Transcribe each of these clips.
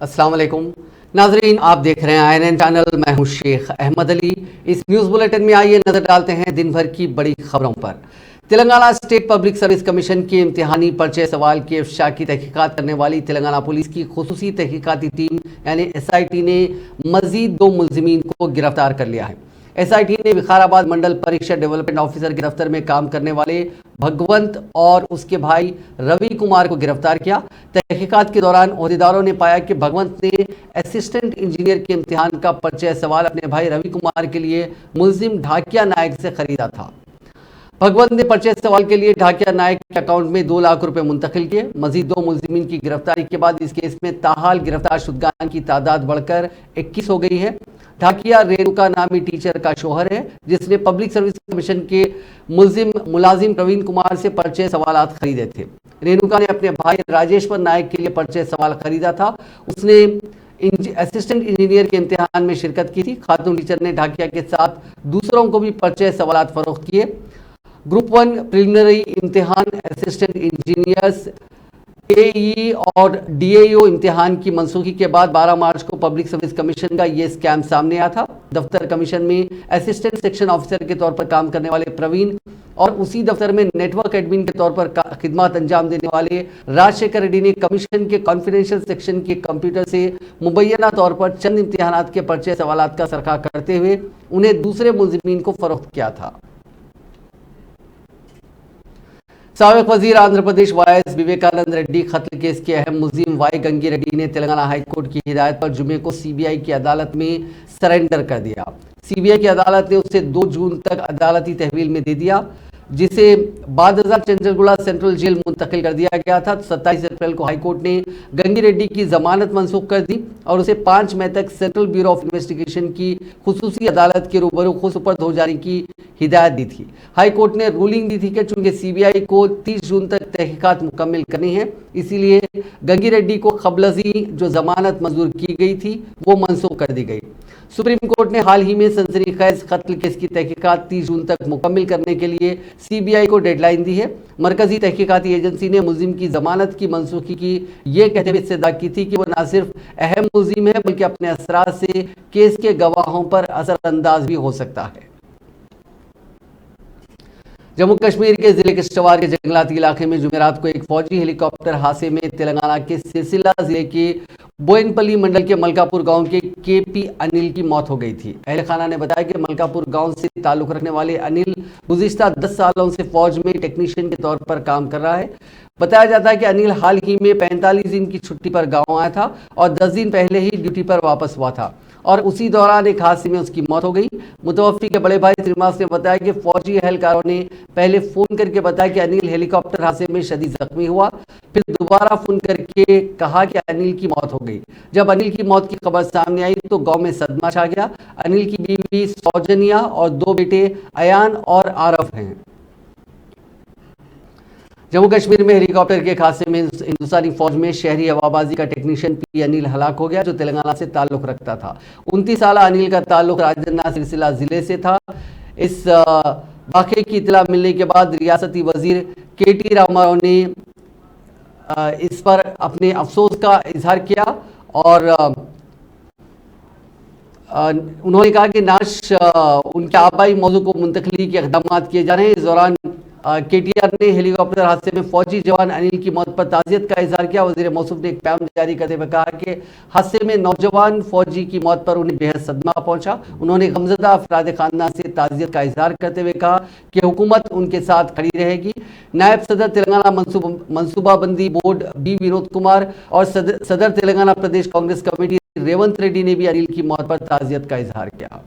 अस्सलाम वालेकुम नाजरीन, आप देख रहे हैं INN चैनल। मैं हूं शेख अहमद अली। इस न्यूज़ बुलेटिन में आइए नजर डालते हैं दिन भर की बड़ी खबरों पर। Telangana state public service commission के इम्तिहानी पर्चे सवाल के इफ्शा की तहकीकात करने वाली तेलंगाना पुलिस की खुसूसी तहकीकाती टीम यानी SIT ने मजीद 2 मुलजिमीन को गिरफ्तार कर लिया है। SIT ने विकाराबाद मंडल परीक्षा डेवलपमेंट ऑफिसर के दफ्तर में काम करने वाले भगवंत और उसके भाई रवि कुमार को गिरफ्तार किया। तहकीकात के दौरान ओहदेदारों ने पाया कि भगवंत ने असिस्टेंट इंजीनियर के इम्तिहान का पर्चा सवाल अपने भाई रवि कुमार के लिए मुलजिम ढाकिया नायक से खरीदा था। भगवंत ने पर्चे सवाल के लिए ढाकिया नायक के अकाउंट में 2 लाख रुपए मुंतकिल किए। मजीद 2 मुलजिमीन की गिरफ्तारी के बाद इस केस में ताहाल गिरफ्तार शुदगान की तादाद बढ़कर 21 हो गई है। ढाकिया रेणुका नामी टीचर का शोहर है, जिसने पब्लिक सर्विस कमीशन के मुलाजिम प्रवीण कुमार से पर्चे सवालात खरीदे थे। रेणुका ने अपने भाई राजेश्वर नायक के लिए पर्चे सवाल खरीदा था। उसने असिस्टेंट इंजीनियर के इम्तिहान में शिरकत की थी। खातून टीचर ने ढाकिया के साथ दूसरों को भी पर्चे सवालात फरोख्त किए। ग्रुप 1 प्रिलिमिनरी इम्तिहान असिस्टेंट इंजीनियर्स AE और DAO इम्तिहान की मनसूखी के बाद 12 मार्च को पब्लिक सर्विस कमीशन का ये स्कैम सामने आया था। दफ्तर कमीशन में असिस्टेंट सेक्शन ऑफिसर के तौर पर काम करने वाले प्रवीण और उसी दफ्तर में नेटवर्क एडमिन के तौर पर खिदमत अंजाम देने वाले राजशेखर रेड्डी ने कमीशन के कॉन्फिडेंशियल सेक्शन के कंप्यूटर से मुबैना तौर पर चंद इम्तिहानात के पर्चे सवालात का सरखा करते हुए उन्हें दूसरे मुलजिमीन को फरोख्त किया था। साबिक वजीर आंध्र प्रदेश YS विवेकानंद रेड्डी कत्ल केस के अहम मुलजिम वाई गंगी रेड्डी ने तेलंगाना हाई कोर्ट की हिदायत पर जुमे को CBI की अदालत में सरेंडर कर दिया। CBI की अदालत ने उसे 2 जून तक अदालती तहवील में दे दिया, जिसे बाद चंद्रगुड़ा सेंट्रल जेल मुंतकिल कर दिया गया था। 27 अप्रैल को हाईकोर्ट ने गंगी रेड्डी की जमानत मंसूख कर दी और उसे 5 मई तक सेंट्रल ब्यूरो ऑफ इन्वेस्टिगेशन की खुसूसी अदालत के रूबरू खुद सुपर्द हो जाने की हिदायत दी थी। हाईकोर्ट ने रूलिंग दी थी कि चूंकि CBI को 30 जून तक तहकीकात मुकम्मल करनी है, इसीलिए गंगी रेड्डी को कबलजी जो जमानत मंजूर की गई थी वो मंसूख कर दी गई। सुप्रीम कोर्ट ने हाल ही में सनसनीखेज कत्ल केस की तहकीकात 30 जून तक मुकम्मल करने के लिए CBI को डेडलाइन दी है। मरकजी तहकीकाती एजेंसी ने मुलजिम की जमानत की मनसूखी की ये कहते हुए इस्तदा की थी कि वो न सिर्फ अहम मुलजिम है बल्कि अपने असरात से केस के गवाहों पर असरअंदाज भी हो सकता है। जम्मू कश्मीर के जिले किश्तवाड़ के जंगलाती इलाके में जुमेरात को एक फौजी हेलीकॉप्टर हादसे में तेलंगाना के सिरसिला जिले के बोयनपल्ली मंडल के मलकापुर गांव के KP अनिल की मौत हो गई थी। अहल खाना ने बताया कि मलकापुर गांव से ताल्लुक रखने वाले अनिल गुज़िश्ता 10 सालों से फौज में टेक्नीशियन के तौर पर काम कर रहा है। बताया जाता है कि अनिल हाल ही में 45 दिन की छुट्टी पर गाँव आया था और 10 दिन पहले ही ड्यूटी पर वापस हुआ था और उसी दौरान एक हादसे में उसकी मौत हो गई। मुतवफ़्फ़ी के बड़े भाई श्रीनिवास ने बताया कि फौजी एहलकारों ने पहले फ़ोन करके बताया कि अनिल हेलीकॉप्टर हादसे में शदीद जख्मी हुआ, फिर दोबारा फ़ोन करके कहा कि अनिल की मौत हो गई। जब अनिल की मौत की खबर सामने आई तो गांव में सदमा छा गया। अनिल की बीवी सौजनिया और 2 बेटे अयान और आरफ हैं। जम्मू कश्मीर में हेलीकॉप्टर के हादसे में हिंदुस्तानी फौज में शहरी हवाबाजी का टेक्नीशियन P अनिल हलाक हो गया, जो तेलंगाना से ताल्लुक रखता था। 29 साल अनिल का ताल्लुक राजन्ना सिलसिला जिले से था। इस वाक़े की इतला मिलने के बाद रियासती वजीर KT रामाराव ने इस पर अपने अफसोस का इजहार किया और उन्होंने कहा कि नाश उनके आबाई मौजू को मुंतकली के इक़दाम किए जा रहे हैं। इस दौरान KTR ने हेलीकॉप्टर हादसे में फौजी जवान अनिल की मौत पर ताज़ियत का इजहार किया। वज़ीर मौसूफ ने एक पैगाम जारी करते हुए कहा कि हादसे में नौजवान फौजी की मौत पर उन्हें बेहद सदमा पहुंचा। उन्होंने गमज़दा अफराद खानदान से ताज़ियत का इजहार करते हुए कहा कि हुकूमत उनके साथ खड़ी रहेगी। नायब सदर तेलंगाना मनसूबाबंदी बोर्ड B विनोद कुमार और सदर तेलंगाना प्रदेश कांग्रेस कमेटी रेवंत रेड्डी ने भी अनिल की मौत पर ताज़ियत का इजहार किया।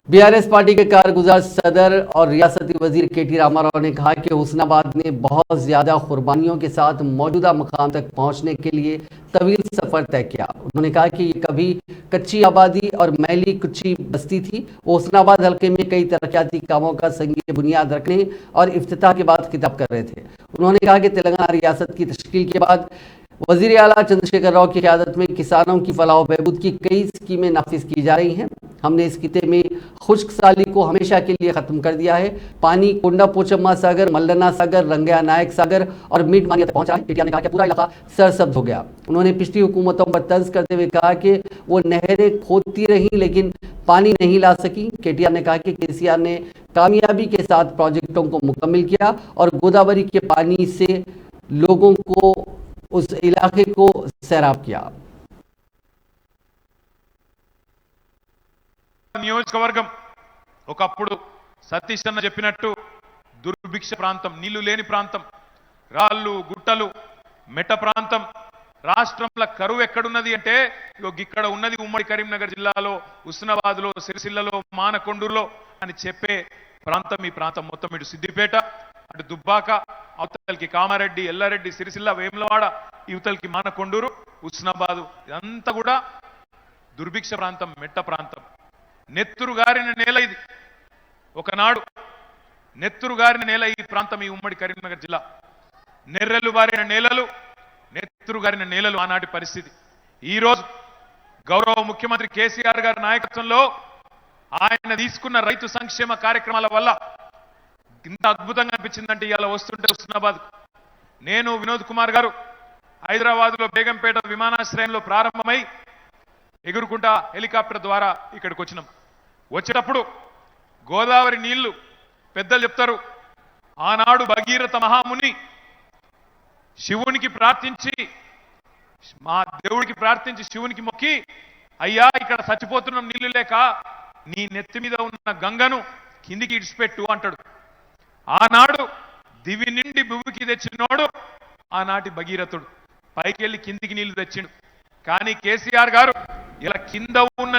BRS पार्टी के कारगुजार सदर और रियासती वजीर KT रामाराव ने कहा कि हुस्नाबाद ने बहुत ज़्यादा कुर्बानियों के साथ मौजूदा मकाम तक पहुंचने के लिए तवील सफ़र तय किया। उन्होंने कहा कि ये कभी कच्ची आबादी और मैली कुच्ची बस्ती थी। वो हुस्नाबाद हल्के में कई तरक्याती कामों का संगी बुनियाद रखने और इफ्तिताह के बाद खिताब कर रहे थे। उन्होंने कहा कि तेलंगाना रियासत की तश्कील के बाद वज़ीर आला चंद्रशेखर राव की क़यादत में किसानों की फलाह व बहबूद की कई स्कीमें नाफिज की जा रही हैं। हमने इस खिते में खुश्क साली को हमेशा के लिए खत्म कर दिया है। पानी कोंडा पोचम्मा सागर, मल्लना सागर, रंगया नायक सागर और मीट मानिया तक पहुंचा है। केटीआर ने कहा कि पूरा इलाका सरसब्ज हो गया। उन्होंने पिछली हुकूमतों पर तंज करते हुए कहा कि वो नहरें खोदती रही लेकिन पानी नहीं ला सकी। केटीआर ने कहा कि केसीआर ने कामयाबी के साथ प्रोजेक्टों को मुकम्मल किया और गोदावरी के पानी से लोगों को, उस इलाके को सैराब किया। నియోజకవర్గం ఒకప్పుడు సతీష్ అన్న చెప్పినట్టు దుర్భిక్ష ప్రాంతం, నీళ్లు లేని ప్రాంతం, రాళ్ళు గుట్టలు మెట్ట ప్రాంతం. రాష్ట్రంలో కరువు ఎక్కడున్నది అంటే ఇక్కడ ఉన్నది ఉమ్మడి కరీంనగర్ జిల్లాలో, హుస్నాబాద్లో, సిరిసిల్లలో, మానకొండూరులో అని చెప్పే ప్రాంతం ఈ ప్రాంతం మొత్తం. ఇటు సిద్దిపేట, అటు దుబ్బాక, అవతలకి కామారెడ్డి, ఎల్లారెడ్డి, సిరిసిల్ల, వేములవాడ, యువతలకి మానకొండూరు, హుస్నాబాదు, ఇదంతా కూడా దుర్భిక్ష ప్రాంతం, మెట్ట ప్రాంతం. నెత్తురు గారిన నేల ఇది. ఒకనాడు నెత్తురు గారిన నేల ఈ ప్రాంతం, ఈ ఉమ్మడి కరీంనగర్ జిల్లా. నెర్రెలు బారిన నేలలు, నెత్తురు గారిన నేలలు ఆనాటి పరిస్థితి. ఈరోజు గౌరవ ముఖ్యమంత్రి కేసీఆర్ గారి నాయకత్వంలో ఆయన తీసుకున్న రైతు సంక్షేమ కార్యక్రమాల వల్ల ఇంత అద్భుతంగా అనిపించిందంటే, ఇవాళ వస్తుంటే హుస్నాబాద్ నేను వినోద్ కుమార్ గారు హైదరాబాద్లో బేగంపేట విమానాశ్రయంలో ప్రారంభమై ఎగురుకుంటా హెలికాప్టర్ ద్వారా ఇక్కడికి వచ్చినాం. వచ్చేటప్పుడు గోదావరి నీళ్లు పెద్దలు చెప్తారు, ఆనాడు భగీరథ మహాముని శివునికి ప్రార్థించి, మా దేవుడికి ప్రార్థించి శివునికి మొక్కి, అయ్యా ఇక్కడ చచ్చిపోతున్నాం నీళ్లు లేక, నీ నెత్తి మీద ఉన్న గంగను కిందికి ఇడిచిపెట్టు అంటాడు. ఆనాడు దివి నిండి భూమికి తెచ్చినోడు ఆనాటి భగీరథుడు. పైకి వెళ్ళి కిందికి నీళ్లు తెచ్చిండు. కానీ కేసీఆర్ గారు ఇలా కింద ఉన్న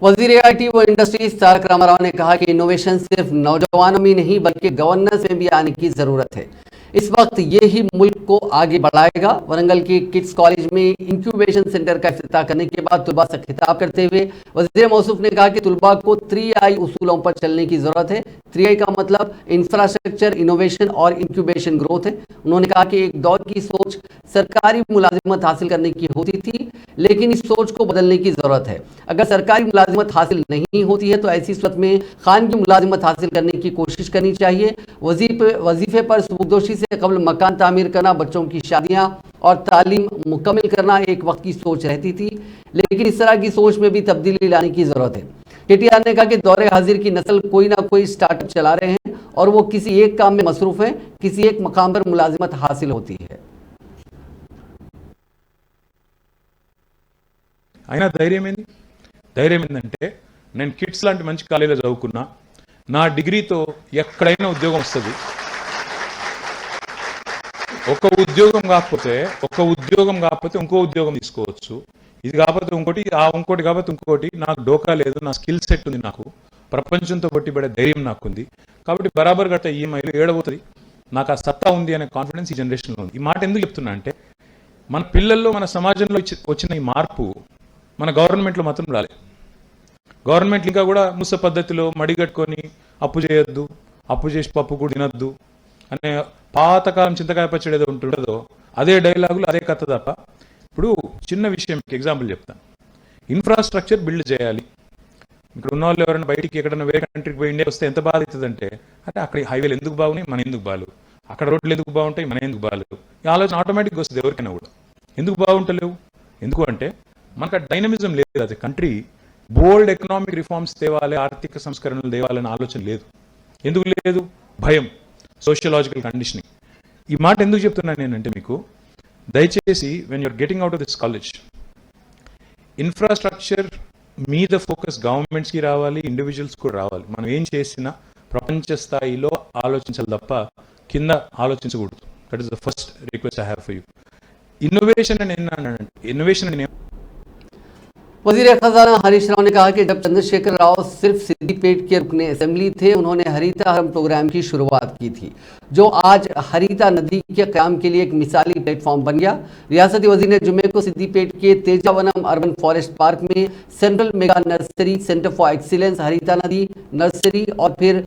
वजीर आईटी व इंडस्ट्रीज तारक रामाराव ने कहा कि इनोवेशन सिर्फ नौजवानों में नहीं बल्कि गवर्नेंस में भी आने की जरूरत है। इस वक्त ये ही मुल्क को आगे बढ़ाएगा। वरंगल के किड्स कॉलेज में इंक्यूबेशन सेंटर का इफ्तिताह करने के बाद तुलबा से खिताब करते हुए वजीर मौसूफ ने कहा कि तुलबा को 3I उसूलों पर चलने की जरूरत है। 3I का मतलब इंफ्रास्ट्रक्चर, इनोवेशन और इंक्यूबेशन ग्रोथ है। उन्होंने कहा कि एक दौर की सोच सरकारी मुलाजिमत हासिल करने की होती थी, लेकिन इस सोच को बदलने की जरूरत है। अगर सरकारी मुलाजिमत हासिल नहीं होती है तो ऐसी सूरत में खानगी मुलाजिमत हासिल करने की कोशिश करनी चाहिए। वजीफे पर सुबुकदोशी से कबल मकान तामीर करना, बच्चों की शादियां और तालीम मुकम्मल करना एक वक्त की सोच रहती थी, लेकिन इस तरह की सोच में भी तब्दीली लाने की जरूरत है। केटीआर ने कहा कि दौरे हाजिर की नस्ल कोई ना कोई स्टार्टअप चला रहे हैं और वो किसी एक काम में मसरूफ है, किसी एक मकाम पर मुलाजिमत हासिल होती है। అయినా ధైర్యం ఏంటంటే నేను కిడ్స్ లాంటి మంచి కాలేజీలో చదువుకున్నా, నా డిగ్రీతో ఎక్కడైనా ఉద్యోగం వస్తుంది. ఒక ఉద్యోగం కాకపోతే ఇంకో ఉద్యోగం తీసుకోవచ్చు. ఇది కాకపోతే ఇంకోటి, ఇంకోటి కాకపోతే ఇంకోటి. నాకు డోకా లేదు, నా స్కిల్ సెట్ ఉంది, నాకు ప్రపంచంతో కొట్టిపడే ధైర్యం నాకుంది. కాబట్టి బరాబర్ గట్ట ఈఎంఐలు ఏడబోతుంది, నాకు ఆ సత్తా ఉంది అనే కాన్ఫిడెన్స్ ఈ జనరేషన్లో ఉంది. ఈ మాట ఎందుకు చెప్తున్నా అంటే, మన పిల్లల్లో, మన సమాజంలో వచ్చిన ఈ మార్పు మన గవర్నమెంట్లో మాత్రం రాలేదు. గవర్నమెంట్ ఇంకా కూడా ముస పద్ధతిలో మడిగట్టుకొని అప్పు చేయొద్దు, అప్పు చేసి పప్పు కూడా తినొద్దు అనే పాతకాలం చింతకాయ పచ్చడి ఏదో ఉంటుండదో అదే డైలాగులు, అదే కథ తప్ప. ఇప్పుడు చిన్న విషయం ఎగ్జాంపుల్ చెప్తాను. ఇన్ఫ్రాస్ట్రక్చర్ బిల్డ్ చేయాలి. ఇక్కడ ఉన్న వాళ్ళు ఎవరైనా బయటికి ఎక్కడైనా వేరే కంట్రీకి పోయి ఇండియా వస్తే ఎంత బాధ అవుతుందంటే, అంటే అక్కడ హైవేలు ఎందుకు బాగున్నాయి, మన ఎందుకు బాగాలేవు, అక్కడ రోడ్లు ఎందుకు బాగుంటాయి, మన ఎందుకు బాగాలేవు, ఈ ఆలోచన ఆటోమేటిక్గా వస్తుంది ఎవరికైనా కూడా. ఎందుకు బాగుంటలేవు? ఎందుకు అంటే మనకు ఆ డైనమిజం లేదు. అది కంట్రీ బోల్డ్ ఎకనామిక్ రిఫార్మ్స్ తేవాలి, ఆర్థిక సంస్కరణలు తేవాలనే ఆలోచన లేదు. ఎందుకు లేదు? భయం, సోషియలాజికల్ కండిషనింగ్. ఈ మాట ఎందుకు చెప్తున్నాను నేనంటే, మీకు దయచేసి when you are getting out of this college, infrastructure మీద ఫోకస్ గవర్నమెంట్స్కి రావాలి, ఇండివిజువల్స్ కూడా రావాలి. మనం ఏం చేసినా ప్రపంచ స్థాయిలో ఆలోచించాలి తప్ప కింద ఆలోచించకూడదు. That is the first request I have for you. Innovation అని ఇన్నోవేషన్ वजीर खजाना हरीश राव ने कहा कि जब चंद्रशेखर राव सिर्फ सिद्दीपेट के रुकने असेंबली थे, उन्होंने हरिता हरम प्रोग्राम की शुरुआत की थी, जो आज हरिता नदी के क़याम के लिए एक मिसाली प्लेटफॉर्म बन गया। रियासती वजीर ने जुमे को सिद्दीपेट के तेजावनम अर्बन फॉरेस्ट पार्क में central mega nursery centre for excellence, हरिता नदी नर्सरी और फिर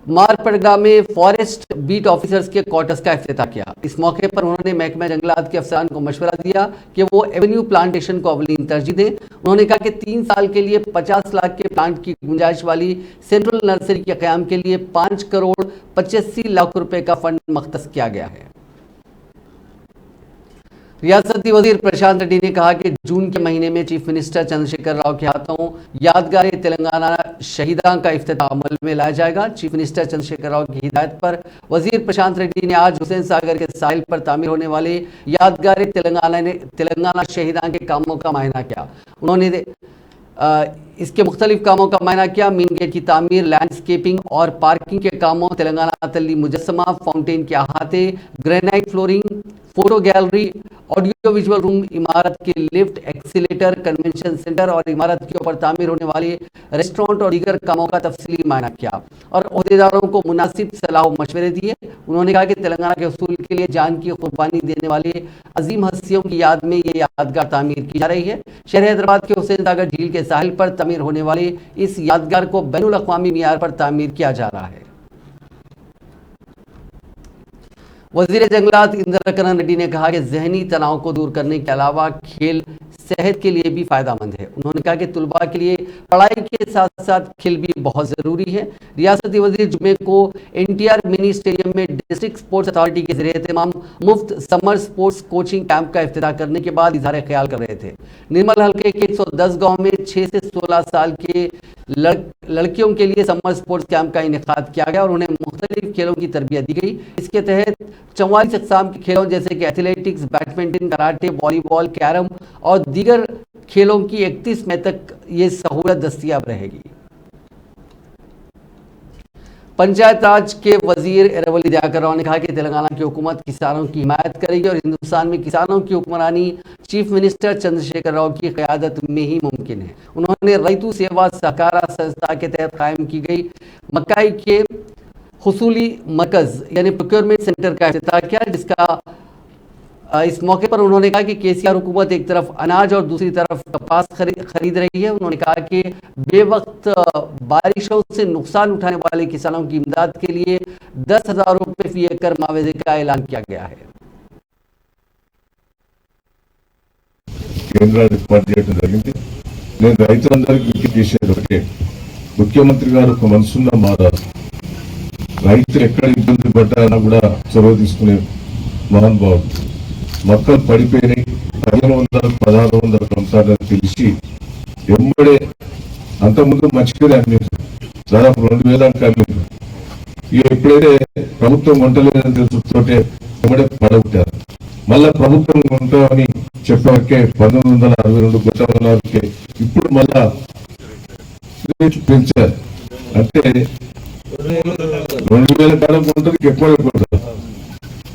मारपड़गा में फॉरेस्ट बीट ऑफिसर्स के क्वार्टर्स का इफ्तिताह किया। इस मौके पर उन्होंने महकमा जंगलात के अफसरान को मशवरा दिया कि वो एवेन्यू प्लांटेशन को अवलीन तरजीह दें। उन्होंने कहा कि 3 साल के लिए 50 लाख के प्लांट की गुंजाइश वाली सेंट्रल नर्सरी के क़याम के लिए 5 करोड़ 85 लाख रुपए का फंड मख्तस किया गया है। रियासती वजीर प्रशांत रेड्डी ने कहा कि जून के महीने में चीफ मिनिस्टर चंद्रशेखर राव के हाथों यादगार तेलंगाना शहीदां का इफ्तिताह अमल में लाया जाएगा। चीफ मिनिस्टर चंद्रशेखर राव की हिदायत पर वजीर प्रशांत रेड्डी ने आज हुसैन सागर के साहिल पर तामीर होने वाले यादगार तेलंगाना शहीदां के कामों का मुआयना किया। उन्होंने इसके मुख्तलिफ कामों का मुआयना किया। मेन गेट की तामीर, लैंडस्केपिंग और पार्किंग के कामों, तेलंगाना तल्ली मुजस्समा, फाउंटेन के अहाते, granite flooring, photo gallery, audio visual room, इमारत के लिफ्ट, एक्सीलेटर, कन्वेंशन सेंटर और इमारत के ऊपर तामीर होने वाले रेस्टोरेंट और दीगर कामों का तफसीली मुआयना किया और ओहदेदारों को मुनासिब सलाह मशवरे दिए। उन्होंने कहा कि तेलंगाना के उसूल के लिए जान की कुर्बानी देने वाले अजीम हस्तियों की याद में ये यादगार तामीर की जा रही है। शहर हैदराबाद के हुसैन सागर झील के साहिल पर तामीर होने वाले इस यादगार को बैनुल अक़वामी मियार पर तामीर किया जा रहा है। वजीर जंगलात इंद्रकरण रेड्डी ने कहा कि जहनी तनाव को दूर करने के अलावा खेल सेहत के लिए भी फायदेमंद है। उन्होंने कहा कि तुलबा के लिए पढ़ाई के साथ साथ खेल भी बहुत ज़रूरी है। रियासती वजीर जुमे को NTR मिनी स्टेडियम में डिस्ट्रिक्ट स्पोर्ट्स अथॉरिटी के जरिए तमाम मुफ्त समर स्पोर्ट्स कोचिंग कैंप का इफ्तिताह करने के बाद इजहार ख्याल कर रहे थे। निर्मल हल्के के 110 गाँव में 6 से 16 साल के लड़कियों के लिए समर स्पोर्ट्स कैंप का इनेकाद किया गया और उन्हें मुख्तलिफ खेलों की तरबियत दी गई। इसके तहत 44 अक़साम के खेलों जैसे कि athletics, badminton, karate, volleyball, carrom और दीगर खेलों की 31 मई तक ये सहूलत दस्तयाब रहेगी। पंचायत राज के वजीर एरावली दयाकर राव ने कहा कि तेलंगाना की हुकूमत किसानों की हिमायत करेगी और हिंदुस्तान में किसानों की हुक्मरानी चीफ मिनिस्टर चंद्रशेखर राव की क़यादत में ही मुमकिन है। उन्होंने रैतु सेवा सहकारा संस्था के तहत कायम की गई मकाई के हुसूली मरकज़ यानी प्रोक्योरमेंट सेंटर का इफ्तिताह किया, जिसका इस मौके पर उन्होंने कहा कि केसीआर हुकूमत एक तरफ अनाज और दूसरी तरफ कपास खरीद रही है। उन्होंने कहा कि बेवक्त बारिशों से नुकसान उठाने वाले किसानों की इमदाद के लिए 10,000 रुपये फी एकड़ मुआवजे का ऐलान किया गया है। కేంద్రానికి ఏర్పాటు చేయడం జరిగింది। నేను రైతులందరికీ విజ్ఞప్తి చేసేది ఒకటే, ముఖ్యమంత్రి గారు ఒక మనసున్న మారారు, రైతులు ఎక్కడ ఇబ్బంది పడ్డారన్నా కూడా చొరవ తీసుకునే మహానుభావుడు। మొక్కలు పడిపోయినాయి, 1500-1600 కంసాలని తెలిసి ఎంబడే అంతకుముందు మంచిగానే అమ్మింది, దాదాపు 2000 దాకా అమ్మింది। ఇక ఎప్పుడైతే ప్రభుత్వం కొంటలేదని తెలుసుతోటే ఎంబడే పడగొట్టారు। మళ్ళా ప్రభుత్వం కొంటామని చెప్పాకే 1962 గొట్టవలకే ఇప్పుడు మళ్ళా పెంచారు। అంటే 2000 కాలం కొంటారు, ఎక్కువ కొంటారు।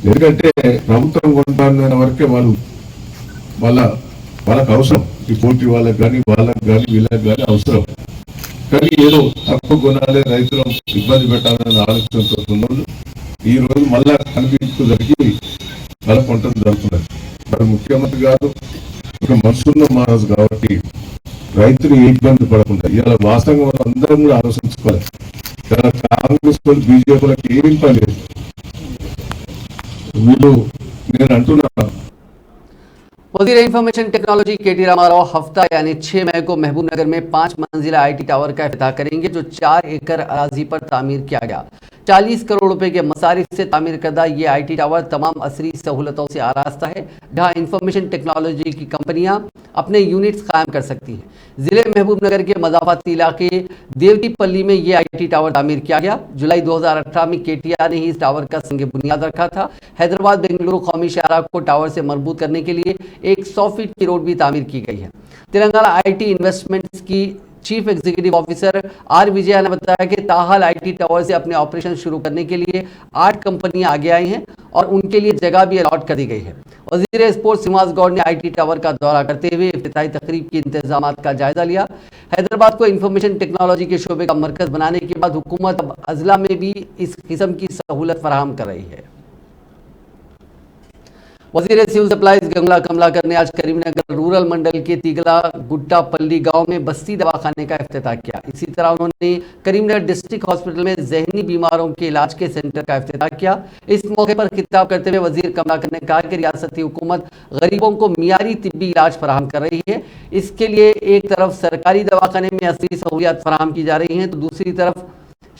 ఎందుకంటే ప్రభుత్వం కొంటారన్న వరకే వాళ్ళకి అవసరం, ఈ పోటీ వాళ్ళకి కానీ వీళ్ళకి కానీ అవసరం। కానీ ఏదో తక్కువ కొనాలి, రైతులు ఇబ్బంది పెట్టాలనే ఆలోచనతో ఉన్నోళ్ళు ఈ రోజు మళ్ళా కనిపించు జరిగి వాళ్ళ కొంటలు జరుగుతున్నారు। మరి ముఖ్యమంత్రి గారు ఒక మనసున్న మహారాజు కాబట్టి రైతులు ఏ ఇబ్బంది పడకుండా ఇవాళ వాస్తవంగా మనం అందరం కూడా ఆలోచించుకోవాలి। ఇలా కాంగ్రెస్ వాళ్ళు బీజేపీలకు ఏం పని లేదు, వీళ్ళు నేను అంటున్నా। वजीर इंफॉर्मेशन टेक्नोलॉजी KT रामाराव हफ्ता यानी 6 मई को महबूब नगर में 5 मंजिला IT टावर का इफ्तिताह करेंगे, जो 4 एकड़ अराजी पर तामीर किया गया। 40 करोड़ रुपए के मसारिफ से तामीर करदा ये IT टावर तमाम असरी सहूलतों से आरास्ता है, जहाँ इंफॉर्मेशन टेक्नोलॉजी की कंपनियां अपने यूनिट्स कायम कर सकती हैं। जिले महबूब नगर के मजाफती इलाके देवतीपल्ली में ये IT टावर तामीर किया गया। जुलाई 2018 में KTR ने ही इस टावर का संग बुनियाद रखा था। हैदराबाद बेंगलुरु कौमी शाहराह को टावर से मजबूत करने के लिए 100 फीट की रोड भी तामीर की गई है। तेलंगाना IT इन्वेस्टमेंट्स की chief executive officer R Vijaya ने बताया कि ताहाल IT टावर से अपने ऑपरेशन शुरू करने के लिए 8 कंपनियां आगे आई हैं और उनके लिए जगह भी अलॉट कर दी गई है। वजीर स्पोर्ट्स श्रीनिवास गौड़ ने IT टावर का दौरा करते हुए इफ्तिताही तकरीब के इंतजाम का जायजा लिया। हैदराबाद को इंफॉर्मेशन टेक्नोलॉजी के शोबे का मरकज बनाने के बाद हुकूमत अब अजला में भी इस किस्म की सहूलत फराहम कर रही है। वजीर सिविल सप्लाईज गंगला कमलाकर ने आज करीमनगर रूरल मंडल के तिगला गुड्डापल्ली गांव में बस्ती दवाखाने का इफ्तिताह किया। इसी तरह उन्होंने करीमनगर डिस्ट्रिक्ट हॉस्पिटल में जहनी बीमारों के इलाज के सेंटर का इफ्तिताह किया। इस मौके पर खिताब करते हुए वजीर कमलाकर ने कहा कि रियासती हुकूमत गरीबों को मियारी तिब्बी इलाज फराहम कर रही है। इसके लिए एक तरफ सरकारी दवाखाने में असली सहूलियात फराहम की जा रही हैं, तो दूसरी तरफ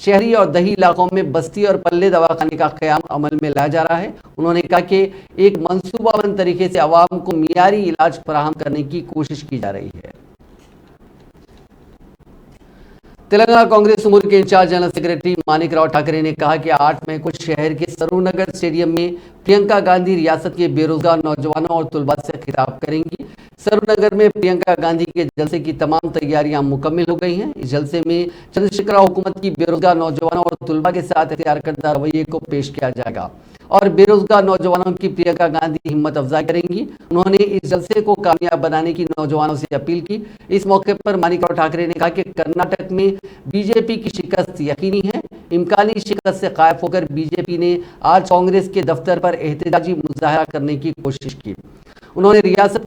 शहरी और दही इलाकों में बस्ती और पल्ले दवाखाने का क़याम अमल में लाया जा रहा है। उन्होंने कहा कि एक मंसूबाबंद तरीके से आवाम को मियारी इलाज फराहम करने की कोशिश की जा रही है। तेलंगाना कांग्रेस उमूर के incharge general secretary Manik Rao Thakre ने कहा कि 8 मई को शहर के सरूनगर स्टेडियम में प्रियंका गांधी रियासत के बेरोजगार नौजवानों और तुलबा से खिताब करेंगी। सरूनगर में प्रियंका गांधी के जलसे की तमाम तैयारियां मुकम्मल हो गई हैं। इस जलसे में चंद्रशेखर राव हुकूमत की बेरोजगार नौजवानों और तुलबा के साथ इख्तियार करदा रवैये को पेश किया जाएगा और बेरोजगार नौजवानों की प्रियंका गांधी हिम्मत अफजाई करेंगी। उन्होंने इस जलसे को कामयाब बनाने की नौजवानों से अपील की। इस मौके पर मानिक राव ठाकरे ने कहा कि कर्नाटक में बीजेपी की शिकस्त यकीनी है। इम्कानी शिकस्त से कायफ होकर बीजेपी ने आज कांग्रेस के दफ्तर पर एहतजाजी मुजाहरा करने की कोशिश की। उन्होंने रियासत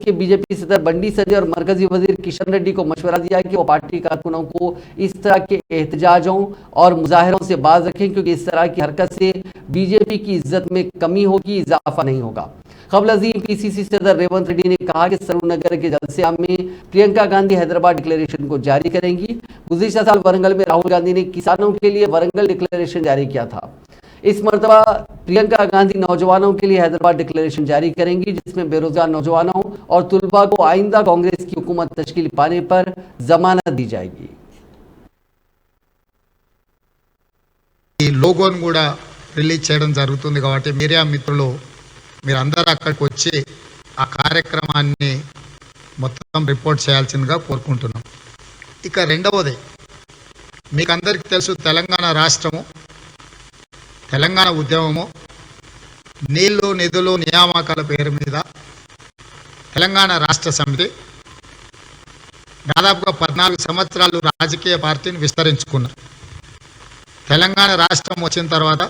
के बीजेपी सदर बंडी संजय और मरकजी वजीर किशन रेड्डी को मशवरा दिया कि वो पार्टी कारकुनों को इस तरह के एहतजाजों और मुजाहरों से बाज रखें, क्योंकि इस तरह की हरकत से बीजेपी की इज्जत में कमी होगी, इजाफा नहीं होगा। क़ब्ल अज़ीम पीसीसी सदर रेवंत रेड्डी ने कहा कि सरूनगर के जलसे में प्रियंका गांधी हैदराबाद डिक्लेरेशन को जारी करेंगी। गुज़िश्ता साल वरंगल में राहुल गांधी ने किसानों के लिए वरंगल डिक्लेरेशन जारी किया था। इस मरतबा प्रियंका गांधी नौजवानों के लिए हैदराबाद डिक्लेरेशन जारी करेंगी, जिसमें बेरोजगार नौजवानों और तुलबा को आइंदा कांग्रेस की हुकूमत तश्कील पाने पर जमानत दी जाएगी। ఈ లోగోను కూడా రిలీజ్ చేయడం జరుగుతుంది కాబట్టి మీడియా మిత్రులు మీరందరూ అక్కడికి వచ్చి ఆ కార్యక్రమాన్ని మొత్తం రిపోర్ట్ చేయాల్సిందిగా కోరుకుంటున్నాం। ఇక రెండవది మీకందరికీ తెలుసు, తెలంగాణ రాష్ట్రము, తెలంగాణ ఉద్యమము నీళ్లు నిధులు నియామకాల పేరు మీద తెలంగాణ రాష్ట్ర సమితి దాదాపుగా 14 సంవత్సరాలు రాజకీయ పార్టీని విస్తరించుకున్నారు। తెలంగాణ రాష్ట్రం వచ్చిన తర్వాత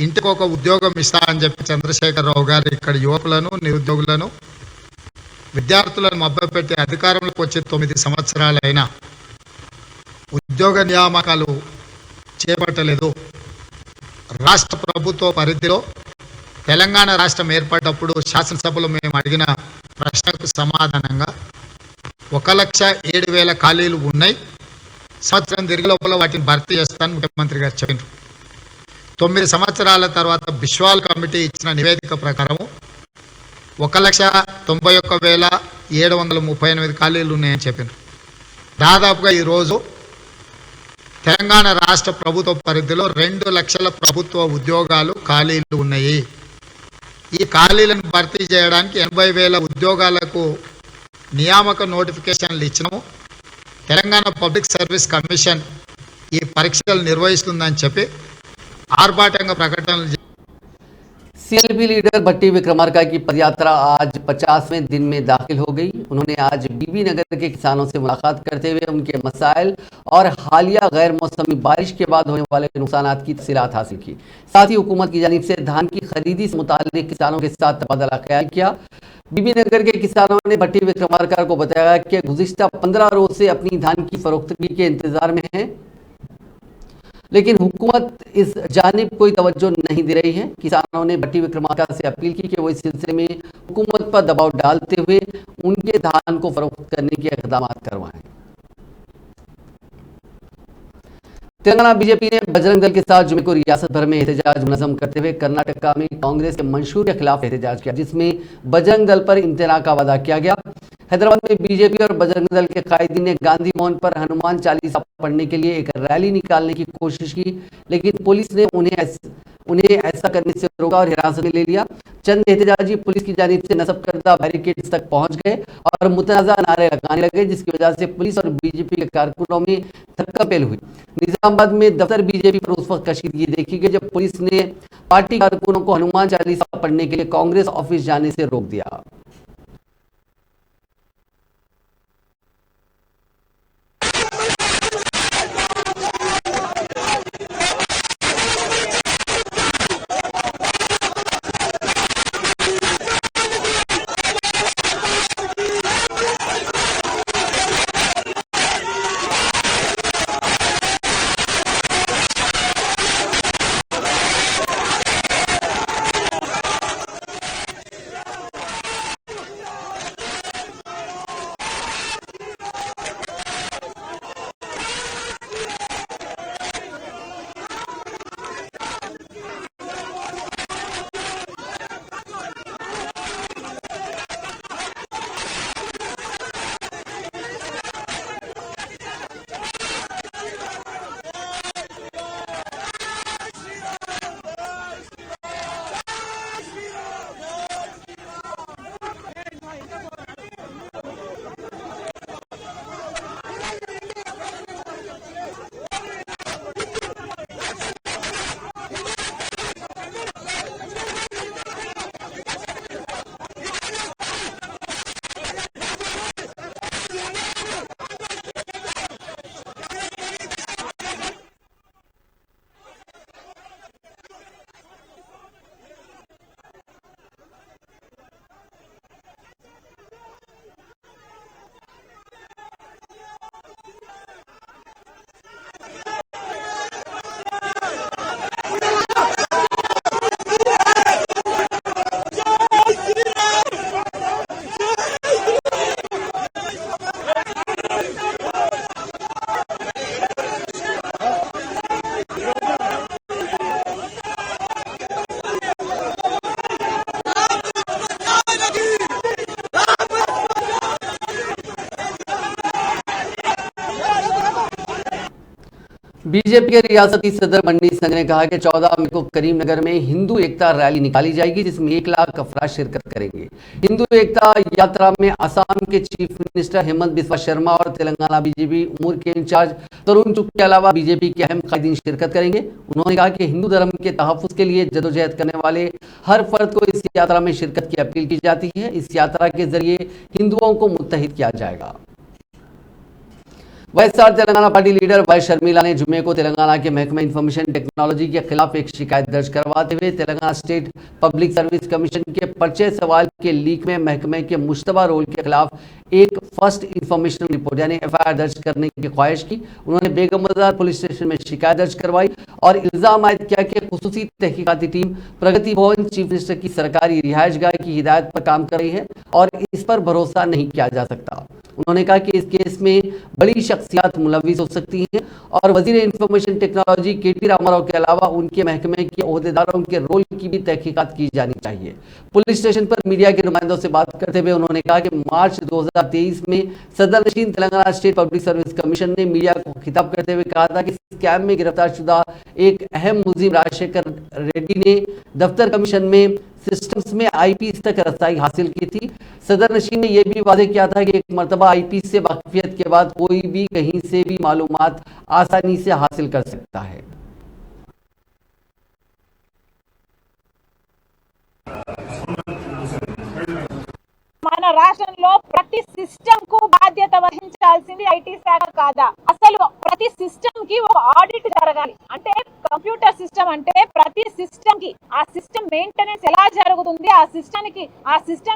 ఇంటికి ఒక ఉద్యోగం ఇస్తా అని చెప్పి చంద్రశేఖరరావు గారు ఇక్కడ యువకులను, నిరుద్యోగులను, విద్యార్థులను మభ్యపెట్టి అధికారంలోకి వచ్చే 9 సంవత్సరాలైనా ఉద్యోగ నియామకాలు చేపట్టలేదు। రాష్ట్ర ప్రభుత్వ పరిధిలో తెలంగాణ రాష్ట్రం ఏర్పడ్డప్పుడు శాసనసభలో మేము అడిగిన ప్రశ్నకు సమాధానంగా 1,07,000 ఖాళీలు ఉన్నాయి, సంవత్సరం తిరిగి లోపల వాటిని భర్తీ చేస్తానని ముఖ్యమంత్రి గారు చెప్పారు। 9 సంవత్సరాల తర్వాత బిశ్వాల్ కమిటీ ఇచ్చిన నివేదిక ప్రకారం 1,91,738 ఖాళీలు ఉన్నాయని చెప్పారు। దాదాపుగా ఈరోజు తెలంగాణ రాష్ట్ర ప్రభుత్వ పరిధిలో 2 లక్షల ప్రభుత్వ ఉద్యోగాలు ఖాళీలు ఉన్నాయి। ఈ ఖాళీలను భర్తీ చేయడానికి 80,000 ఉద్యోగాలకు నియామక నోటిఫికేషన్లు ఇచ్చినాము। తెలంగాణ పబ్లిక్ సర్వీస్ కమిషన్ ఈ పరీక్షలు నిర్వహిస్తుందని చెప్పి ఆర్భాటంగా ప్రకటనలు। सीएलपी लीडर भट्टी विक्रमार्का की पदयात्रा आज 50वें दिन में दाखिल हो गई। उन्होंने आज बीबी नगर के किसानों से मुलाकात करते हुए उनके मसाइल और हालिया गैर मौसमी बारिश के बाद होने वाले नुकसानात की तफसीलात हासिल की। साथ ही हुकूमत की जानिब से धान की खरीदी से मुताल्लिक किसानों के साथ तबादला ख्याल किया। बीबी नगर के किसानों ने भट्टी विक्रमार्का को बताया कि गुज़िश्ता 15 रोज से अपनी धान की फरोख्तगी के इंतजार में है, लेकिन हुकूमत इस जानिब कोई तवज्जो नहीं दे रही है। किसानों ने भट्टी विक्रमार्का से अपील की कि वो इस सिलसिले में हुकूमत पर दबाव डालते हुए उनके धान को फरोख्त करने के इक़दाम करवाएं। तेलंगाना बीजेपी ने बजरंग दल के साथ जुमे को रियासत भर में एहतजाज मुनज़्ज़म करते हुए कर्नाटका में कांग्रेस के मंशूर के खिलाफ एहतजाज किया, जिसमें बजरंग दल पर इम्तना का वादा किया गया। हैदराबाद में बीजेपी और बजरंग दल के कायदीन ने गांधी भवन पर हनुमान चालीसा पढ़ने के लिए एक रैली निकालने की कोशिश की, लेकिन पुलिस ने उन्हें ऐसा करने से रोका और हिरासत में ले लिया। चंद एहतजाजी पुलिस की जानिब से नस्ब करदा बैरिकेड्स तक पहुंच गए और मुतनाज़ा नारे लगाने लगे, जिसकी वजह से पुलिस और बीजेपी के कारकुनों में थक्कापेल हुई। निजामाबाद में दफ्तर बीजेपी पर उस वक्त कशीदगी देखी गई जब पुलिस ने पार्टी कारकुनों को हनुमान चालीसा पढ़ने के लिए कांग्रेस ऑफिस जाने से रोक दिया। बीजेपी के रियासती सदर बंडी संघ ने कहा कि 14 मई को करीमनगर में हिंदू एकता रैली निकाली जाएगी जिसमें 1 लाख अफराद शिरकत करेंगे। हिंदू एकता यात्रा में असम के चीफ मिनिस्टर हेमंत बिस्वा शर्मा और तेलंगाना बीजेपी उमूर के इंचार्ज तरुण चुग के अलावा बीजेपी के अहम कायदीन शिरकत करेंगे। उन्होंने कहा कि हिंदू धर्म के तहफ्फुज़ के लिए जदोजहद करने वाले हर फर्द को इस यात्रा में शिरकत की अपील की जाती है। इस यात्रा के जरिए हिंदुओं को मुत्तहिद किया जाएगा। YSR Telangana party leader Y Sharmila ने जुम्मे को तेलंगाना के महकमे इंफॉर्मेशन टेक्नोलॉजी के खिलाफ एक शिकायत दर्ज करवाते हुए Telangana state public service commission के पर्चे सवाल के लीक में महकमे के मुश्तबा रोल के खिलाफ एक फर्स्ट इंफॉर्मेशन रिपोर्ट यानी एफआईआर दर्ज करने की ख्वाहिश की। उन्होंने बेगम बाजार पुलिस स्टेशन में शिकायत दर्ज करवाई और इल्जाम आयद किया कि खुसूसी तहकीकाती टीम प्रगति भवन चीफ मिनिस्टर की सरकारी रिहायशगाह की हिदायत पर काम कर रही है और इस पर भरोसा नहीं किया जा सकता। उन्होंने कहा कि इस केस में बड़ी शख्सियात मुलविस हो सकती हैं और वजीर इंफॉर्मेशन टेक्नोलॉजी केटी रामाराव के अलावा उनके महकमे के ओहदेदारों के रोल की भी तहकीकात की जानी चाहिए। पुलिस स्टेशन पर मीडिया के नुमाइंदों से बात करते हुए उन्होंने कहा कि मार्च 2023 में सदर नशीन Telangana state public service commission ने मीडिया को खिताब करते हुए कहा था कि स्कैम में गिरफ्तार शुदा एक अहम मुलजिम राजशेखर रेड्डी ने दफ्तर कमीशन में सिस्टम्स में आईपीएस तक रसाई हासिल की थी। सदर नशीन ने यह भी वादे किया था कि एक मरतबा आईपीएस से वाकिफियत के बाद कोई भी कहीं से भी मालूमात आसानी से हासिल कर सकता है। మన రాష్ట్రంలో ప్రతి సిస్టమ్ కు బాధ్యత వహించాల్సింది ఐటీ శాఖ కాదా? అసలు ప్రతి సిస్టమ్ కి ఒక ఆడిట్ జరగాలి. అంటే కంప్యూటర్ సిస్టమ్ అంటే ప్రతి సిస్టమ్ కి ఆ సిస్టమ్ మెయింటెనెన్స్ ఎలా జరుగుతుంది, ఆ సిస్టమ్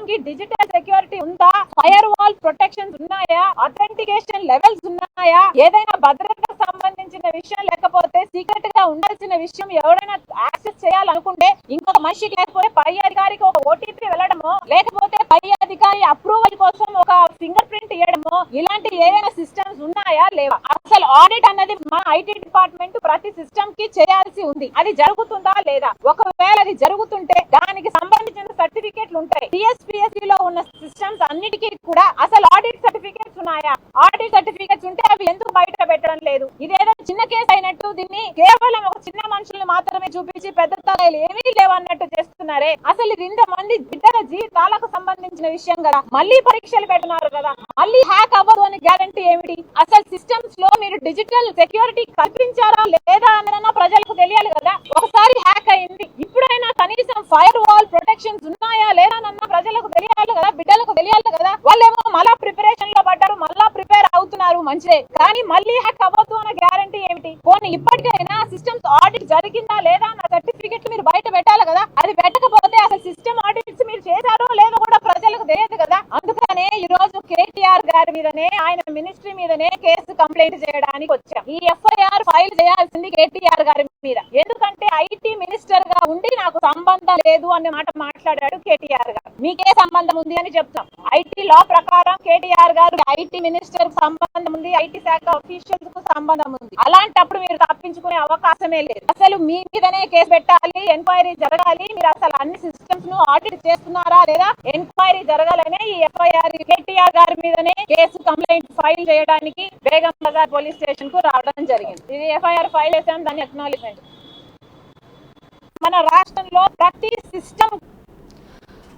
కి డిజిటల్ సెక్యూరిటీ ఉందా, ఫైర్ వాల్ ప్రొటెక్షన్స్ ఉన్నాయా, అథెంటికేషన్ లెవెల్స్ ఉన్నాయా, ఏదైనా భద్రతకు సంబంధించిన విషయం లేకపోతే సీక్రెట్ గా ఉండాల్సిన విషయం ఎవరైనా యాక్సెస్ చేయాలనుకుంటే ఇంకొక మనిషికి లేకపోతే పై అధికారికి ఒక ఓటీపీ వెళ్ళడమో లేకపోతే పై అధికారి అప్రూవల్ కోసం ఒక ఫింగర్ ప్రింట్ ఇవ్వడమో ఇలాంటి ఏదైనా సిస్టమ్స్ ఉన్నాయా లేవా? అసలు ఆడిట్ అన్నది మన ఐటీ డిపార్ట్మెంట్ ప్రతి సిస్టమ్ కి చేయాల్సి ఉంది. అది జరుగుతుందా లేదా? ఒకవేళ అది జరుగుతుంటే దానికి సంబంధించిన సర్టిఫికెట్లు ఉంటాయి. టీఎస్పీఎస్సీ లో ఉన్న సిస్టమ్స్ అన్నిటికీ కూడా అసలు ఆడిట్ సర్టిఫికెట్స్ ఉన్నాయా? ఆడిట్ సర్టిఫికెట్స్ ఉంటే అవి ఎందుకు బయట పెట్టడం లేదు? ఇదేదో చిన్న కేసు అయినట్టు దీన్ని కేవలం ఒక చిన్న మనుషుల్ని మాత్రమే చూపించి పెద్ద తలలు ఏమీ లేవన్నట్టు చేస్తున్నారే. అసలు ఇది ఇంతమంది బిడ్డల జీవితాలకు సంబంధించిన విషయం కదా. మళ్ళీ పరీక్షలు పెడుతున్నారు కదా, మళ్ళీ హ్యాక్ అవ్వదు అని గ్యారంటీ ఏమిటి? అసలు సిస్టమ్స్ లో మీరు డిజిటల్ సెక్యూరిటీ కల్పించారా లేదా అన్నదన్నా ప్రజలకు తెలియాలి కదా. ఒకసారి హ్యాక్ అయింది, ఇప్పుడైనా కనీసం ఫైర్ వాల్ ప్రొటెక్షన్స్ ఉన్నాయా లేదా అన్న ప్రజలకు తెలియాలి కదా, బిడ్డలకు తెలియాలి కదా. వాళ్ళేమో మళ్ళా ప్రిపరేషన్ లో పడ్డారు, మళ్ళా ప్రిపేర్ అవుతున్నారు, మంచిదే. కానీ మళ్ళీ హ్యాక్ అవ్వదు అన్న గ్యారంటీ ఏమిటి? పోనీ ఇప్పటికైనా సిస్టమ్స్ ఆడిట్ జరిగిందా లేదా అన్న సర్టిఫికెట్లు మీరు బయట పెట్టాలి కదా. అది పెట్టకపోతే అసలు సిస్టమ్ ఆడిట్స్ మీరు చేశారో లేదో కూడా ప్రజలకు తెలియదు కదా. అందుకనే ఈ రోజు కేటీఆర్ గారి మీదనే ఆయన మినిస్ట్రీ మీదనే కేసు కంప్లైంట్ చేయడానికి వచ్చాం. ఈ ఎఫ్ఐఆర్ ఫైల్ చేయాల్సింది కేటీఆర్ గారి మీద. ఎందుకంటే ఐటీ మినిస్టర్ గా ఉండి నాకు సంబంధం లేదు అనే మాట మాట్లాడాడు కేటీఆర్ గారు. మీకే సంబంధం ఉంది అని చెప్తాం. ఐటీ లా ప్రకారం కేటీఆర్ గారు ఐటీ మినిస్టర్ కు సంబంధం ఉంది, ఐటీ శాఖ అఫీషియల్స్ కు సంబంధం ఉంది. అలాంటప్పుడు మీరు తప్పించుకునే అవకాశమే లేదు. అసలు మీ మీదనే కేసు పెట్టాలి, ఎంక్వైరీ జరగాలి. మీరు అసలు అన్ని సిస్టమ్స్ ను ఆడిట్ చేస్తున్నారా లేదా ఎంక్వైరీ జరగాలనే ఈ ఎఫ్ఐఆర్ కేటీఆర్ గారి మీదనే కేసు కంప్లైంట్ ఫైల్ చేయడానికి బేగం బజార్ పోలీస్ స్టేషన్ కు రావడం జరిగింది. ఇది ఎఫ్ఐఆర్ ఫైల్ చేసాం, దాని అక్నాలెడ్జ్మెంట్. మన రాష్ట్రంలో ప్రతి సిస్టమ్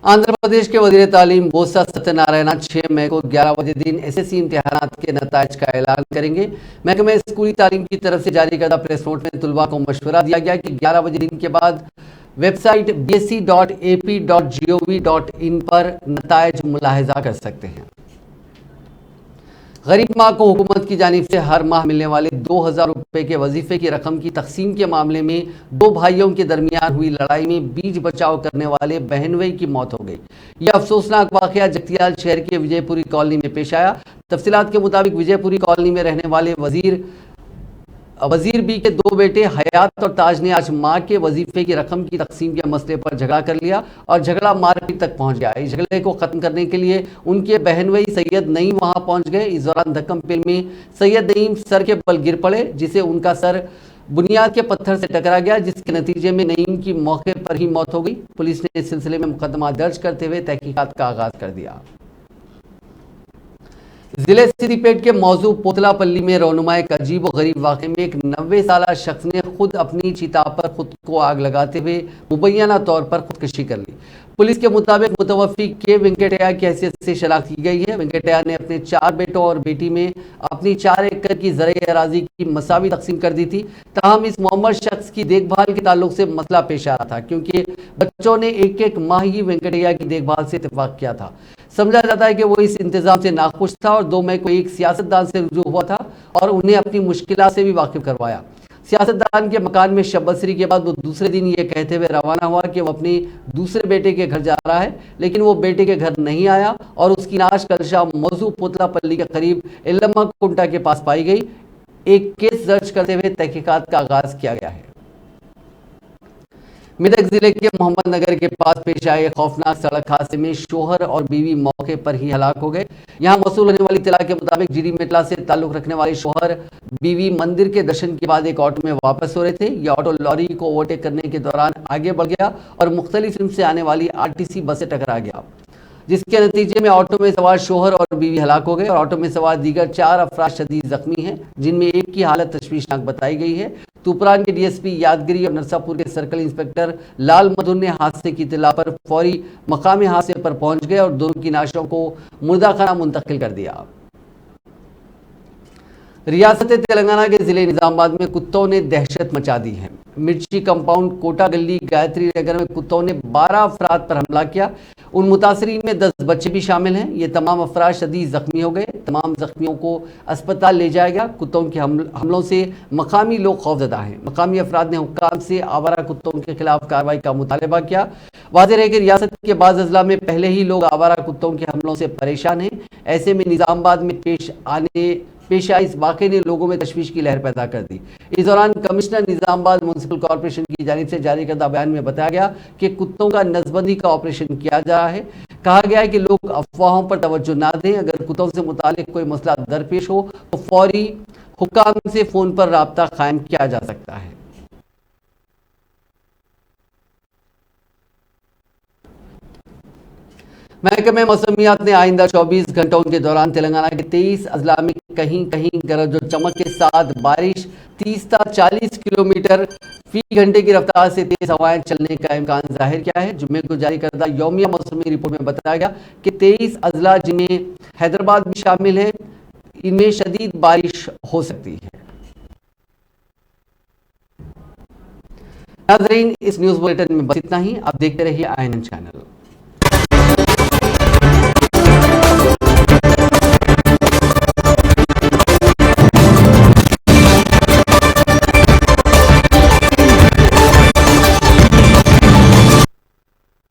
आंध्र प्रदेश के वजीर तालीम बोसा सत्यनारायण 6 मई को 11 बजे दिन एसएससी इम्तिहानात के नताइज का ऐलान करेंगे। महकमे स्कूली तालीम की तरफ से जारी करदा प्रेस नोट में तुलबा को मशवरा दिया गया कि 11 बजे दिन के बाद वेबसाइट bsc.ap.gov.in पर नताइज मुलाहिजा कर सकते हैं। गरीब माँ को हुकूमत की जानिब से हर माह मिलने वाले 2000 रुपये के वजीफे की रकम की तकसीम के मामले में 2 भाइयों के दरमियान हुई लड़ाई में बीच बचाव करने वाले बहनोई की मौत हो गई। यह अफसोसनाक वाकया जगतियाल शहर के विजयपुरी कॉलोनी में पेश आया। तफसीलात के मुताबिक विजयपुरी कॉलोनी में रहने वाले वजीर बी के 2 बेटे हयात और ताज ने आज मां के वजीफे की रकम की तकसीम के मसले पर झगड़ा कर लिया और झगड़ा मारपीट तक पहुंच गया। इस झगड़े को खत्म करने के लिए उनके बहनवई सैयद नईम वहां पहुंच गए। इस दौरान धक्कम पेल में सैयद नईम सर के बल गिर पड़े, जिसे उनका सर बुनियाद के पत्थर से टकरा गया, जिसके नतीजे में नईम की मौके पर ही मौत हो गई। पुलिस ने इस सिलसिले में मुकदमा दर्ज करते हुए तहकीकात का आगाज कर दिया। जिले सिद्दीपेट के मौजू पोतलापल्ली में रौनुमा एक अजीब व गरीब वाक़े में एक 90 साला शख्स ने खुद अपनी चिता पर खुद को आग लगाते हुए मुबैना तौर पर खुदकुशी कर ली। पुलिस के मुताबिक मुतवफ़ी के वेंकटैया की हैसियत से शनाख्त की गई है। वेंकटैया ने अपने 4 बेटों और बेटी में अपनी 4 एकड़ की ज़रई अराजी की मसावी तकसीम कर दी थी। ताहम इस मोहम्मद शख्स की देखभाल के ताल्लुक से मसला पेश आ रहा था, क्योंकि बच्चों ने एक माह ही वेंकटैया की देखभाल से इत्तेफाक किया था। समझा जाता है कि वो इस इंतजाम से नाखुश था और 2 मई को एक सियासतदान से रुजू हुआ था और उन्हें अपनी मुश्किलात से भी वाकिफ करवाया। सियासतदान के मकान में शब बसरी के बाद वो दूसरे दिन ये कहते हुए रवाना हुआ कि वो अपनी दूसरे बेटे के घर जा रहा है, लेकिन वो बेटे के घर नहीं आया और उसकी नाश कल शाम मौजू पोतलापल्ली के करीब इल्लमा कुंटा के पास पाई गई। एक केस दर्ज करते हुए तहकीकात का आगाज किया गया है। मेदक जिले के मोहम्मद नगर के पास पेश आए खौफनाक सड़क हादसे में शोहर और बीवी मौके पर ही हलाक हो गए। यहां मौसूल होने वाली इत्तला के मुताबिक जीरी मेटला से ताल्लुक रखने वाले शोहर बीवी मंदिर के दर्शन के बाद एक ऑटो में वापस हो रहे थे। यह ऑटो लॉरी को ओवरटेक करने के दौरान आगे बढ़ गया और मुख्तलिफ से आने वाली आरटीसी बस से टकरा गया, जिसके नतीजे में ऑटो में सवार शोहर और बीवी हलाक हो गए और ऑटो में सवार दीगर 4 अफराद शदीद जख्मी हैं, जिनमें एक की हालत तशवीशनाक बताई गई है। तूपरान के डीएसपी यादगिरी और नरसापुर के सर्कल इंस्पेक्टर लाल मधुर ने हादसे की इत्तला पर फौरी मकाम हादसे पर पहुंच गए और दोनों की नाशों को मुर्दाखाना मुंतकिल कर दिया। रियासत तेलंगाना के जिले निजामाबाद में कुत्तों ने दहशत मचा दी है। मिर्ची कंपाउंड, कोटा गली, गायत्री नगर में कुत्तों ने 12 अफराद पर हमला किया। उन मुतासरीन में 10 बच्चे भी शामिल हैं। ये तमाम अफराद शदीद जख्मी हो गए। तमाम जख्मियों को अस्पताल ले जाया गया। कुत्तों के हमलों से मकामी लोग खौफजदा हैं। मकामी अफराद ने हुक्काम से आवारा कुत्तों के खिलाफ कार्रवाई का मुतालबा किया। वाज़ेह है कि रियासत के बाज़ अजला में पहले ही लोग आवारा कुत्तों के हमलों से परेशान हैं। ऐसे में निजामाबाद में पेश आई इस वाक़े ने लोगों में तशवीश की लहर पैदा कर दी। इस दौरान कमिश्नर निजामाबाद म्युनिसिपल कॉरपोरेशन की जानिब से जारी करदा बयान में बताया गया कि कुत्तों का नसबंदी का ऑपरेशन किया जा रहा है। कहा गया है कि लोग अफवाहों पर तवज्जो ना दें। अगर कुत्तों से मुतालिक कोई मसला दरपेश हो तो फौरी हुक्काम से फ़ोन पर राब्ता कायम किया जा सकता है। महकमे मौसमियात ने आइंदा 24 घंटों के दौरान तेलंगाना के 23 अजला में कहीं कहीं गरज और चमक के साथ बारिश 30 से 40 किलोमीटर फी घंटे की रफ्तार से तेज हवाएं चलने का इम्कान जाहिर किया है। जुम्मे को जारी करदा यौमिया मौसमी रिपोर्ट में बताया गया कि 23 अजला जिनमें हैदराबाद भी शामिल है, इनमें शदीद बारिश हो सकती है। नाज़रीन, इस न्यूज़ बुलेटिन में बस इतना ही। आप देखते रहिए INN चैनल।